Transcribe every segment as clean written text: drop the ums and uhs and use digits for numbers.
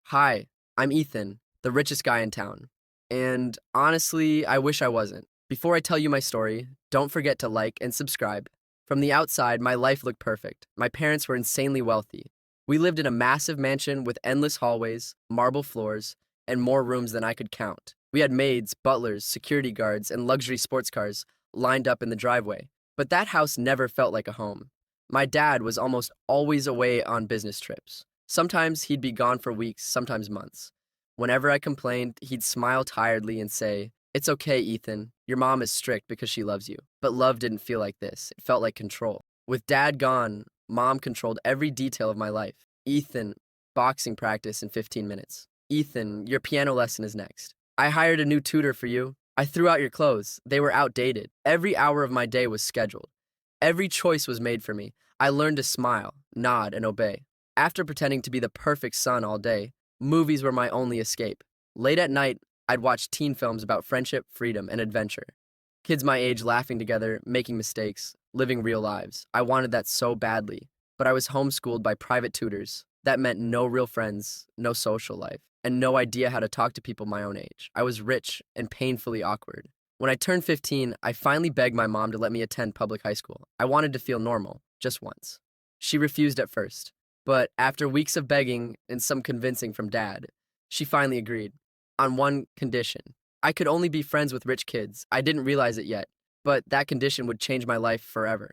Hi, I'm Ethan, the richest guy in town. And honestly, I wish I wasn't. Before I tell you my story, don't forget to like and subscribe. From the outside, my life looked perfect. My parents were insanely wealthy. We lived in a massive mansion with endless hallways, marble floors, and more rooms than I could count. We had maids, butlers, security guards, and luxury sports cars lined up in the driveway. But that house never felt like a home. My dad was almost always away on business trips. Sometimes he'd be gone for weeks, sometimes months. Whenever I complained, he'd smile tiredly and say, "It's okay, Ethan. Your mom is strict because she loves you." But love didn't feel like this. It felt like control. With dad gone, mom controlled every detail of my life. "Ethan, boxing practice in 15 minutes. Ethan, your piano lesson is next. I hired a new tutor for you. I threw out your clothes. They were outdated. Every hour of my day was scheduled. Every choice was made for me. I learned to smile, nod, and obey. After pretending to be the perfect son all day, movies were my only escape. Late at night, I'd watch teen films about friendship, freedom, and adventure. Kids my age laughing together, making mistakes, living real lives. I wanted that so badly, but I was homeschooled by private tutors. That meant no real friends, no social life, and no idea how to talk to people my own age. I was rich and painfully awkward. When I turned 15, I finally begged my mom to let me attend public high school. I wanted to feel normal, just once. She refused at first, but after weeks of begging and some convincing from dad, she finally agreed. On one condition. I could only be friends with rich kids. I didn't realize it yet, but that condition would change my life forever.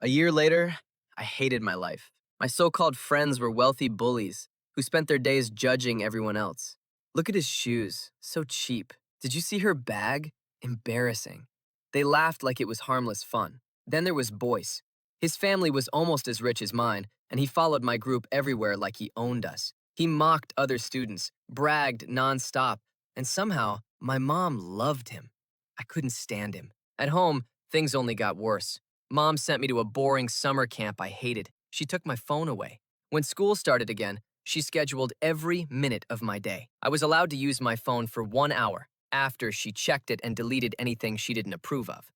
A year later, I hated my life. My so called friends were wealthy bullies who spent their days judging everyone else. Look at his shoes, so cheap. Did you see her bag? Embarrassing. They laughed like it was harmless fun. Then there was Boyce. His family was almost as rich as mine, and he followed my group everywhere like he owned us. He mocked other students, bragged nonstop, and somehow my mom loved him. I couldn't stand him. At home, things only got worse. Mom sent me to a boring summer camp I hated. She took my phone away. When school started again, she scheduled every minute of my day. I was allowed to use my phone for 1 hour after she checked it and deleted anything she didn't approve of.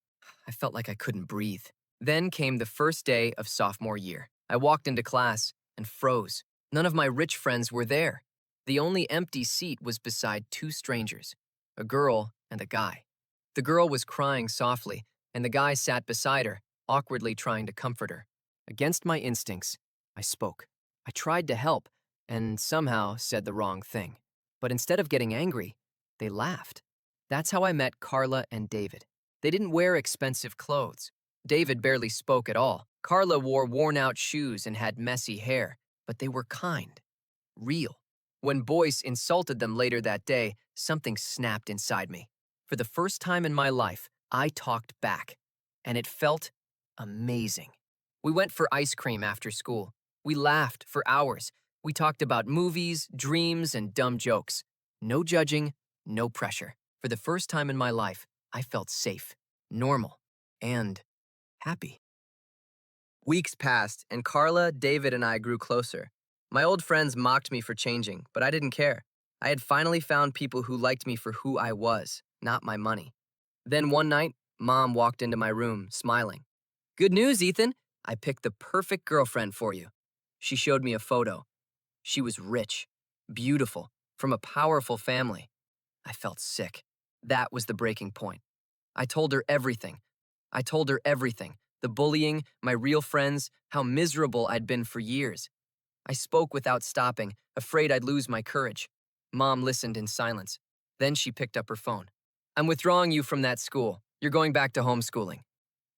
I felt like I couldn't breathe. Then came the first day of sophomore year. I walked into class and froze. None of my rich friends were there. The only empty seat was beside two strangers, a girl and a guy. The girl was crying softly, and the guy sat beside her, awkwardly trying to comfort her. Against my instincts, I spoke. I tried to help, and somehow said the wrong thing. But instead of getting angry, they laughed. That's how I met Carla and David. They didn't wear expensive clothes. David barely spoke at all. Carla wore worn-out shoes and had messy hair, but they were kind, real. When Boyce insulted them later that day, something snapped inside me. For the first time in my life, I talked back, and it felt amazing. We went for ice cream after school. We laughed for hours. We talked about movies, dreams, and dumb jokes. No judging, no pressure. For the first time in my life, I felt safe, normal, and happy. Weeks passed, and Carla, David, and I grew closer. My old friends mocked me for changing, but I didn't care. I had finally found people who liked me for who I was, not my money. Then one night, Mom walked into my room, smiling. "Good news, Ethan. I picked the perfect girlfriend for you." She showed me a photo. She was rich, beautiful, from a powerful family. I felt sick. That was the breaking point. I told her everything. I told her everything. The bullying, my real friends, how miserable I'd been for years. I spoke without stopping, afraid I'd lose my courage. Mom listened in silence. Then she picked up her phone. "I'm withdrawing you from that school. You're going back to homeschooling."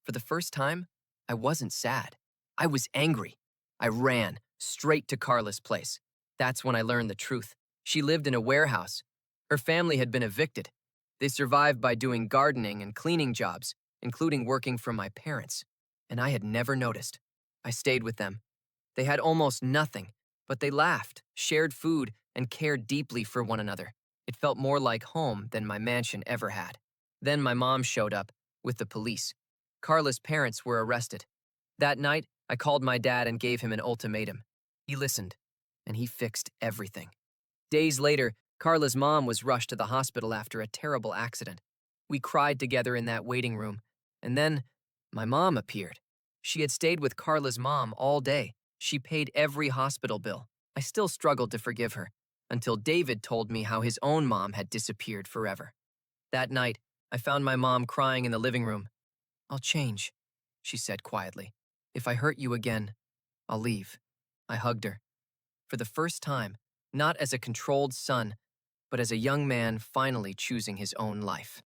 For the first time, I wasn't sad. I was angry. I ran straight to Carla's place. That's when I learned the truth. She lived in a warehouse. Her family had been evicted. They survived by doing gardening and cleaning jobs, including working for my parents. And I had never noticed. I stayed with them. They had almost nothing, but they laughed, shared food, and cared deeply for one another. It felt more like home than my mansion ever had. Then my mom showed up with the police. Carla's parents were arrested. That night, I called my dad and gave him an ultimatum. He listened, and he fixed everything. Days later, Carla's mom was rushed to the hospital after a terrible accident. We cried together in that waiting room, and then my mom appeared. She had stayed with Carla's mom all day. She paid every hospital bill. I still struggled to forgive her. until David told me how his own mom had disappeared forever. That night, I found my mom crying in the living room. "I'll change," she said quietly. "If I hurt you again, I'll leave." I hugged her. For the first time, not as a controlled son, but as a young man finally choosing his own life.